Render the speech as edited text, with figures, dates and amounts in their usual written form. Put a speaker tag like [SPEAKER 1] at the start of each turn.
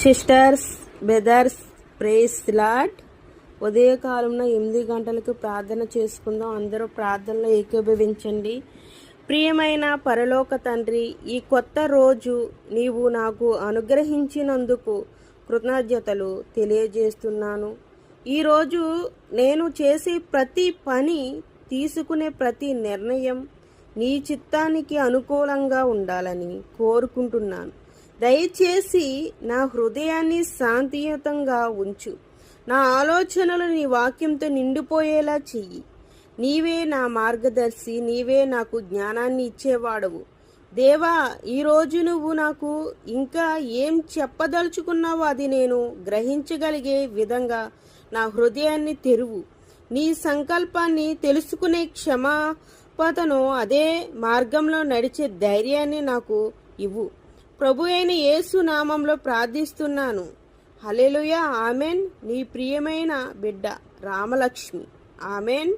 [SPEAKER 1] Sisters, brothers, praise lord. ఉదయకాలంలో 8 గంటలకు ప్రార్థన చేసుకుందాం. అందరూ ప్రార్థనలో ఏకీభవించండి. ప్రియమైన పరలోక తండ్రి, ఈ కొత్త రోజు నీవు నాకు అనుగ్రహించినందుకు కృతజ్ఞతలు తెలియజేస్తున్నాను. ఈరోజు నేను చేసే ప్రతి పని, తీసుకునే ప్రతి నిర్ణయం నీ చిత్తానికి అనుకూలంగా ఉండాలని కోరుకుంటున్నాను. దయచేసి నా హృదయాన్ని శాంతియుతంగా ఉంచు. నా ఆలోచనలు నీ వాక్యంతో నిండిపోయేలా చెయ్యి. నీవే నా మార్గదర్శి, నీవే నాకు జ్ఞానాన్ని ఇచ్చేవాడవు. దేవా, ఈరోజు నువ్వు నాకు ఇంకా ఏం చెప్పదలుచుకున్నావో అది నేను గ్రహించగలిగే విధంగా నా హృదయాన్ని తెరువు. నీ సంకల్పాన్ని తెలుసుకునే క్షమాపణను, అదే మార్గంలో నడిచే ధైర్యాన్ని నాకు ఇవ్వు. ప్రభు అయిన యేసు నామంలో ప్రార్థిస్తున్నాను. హల్లెలూయా, ఆమెన్. నీ ప్రియమైన బిడ్డ రామలక్ష్మి. ఆమెన్.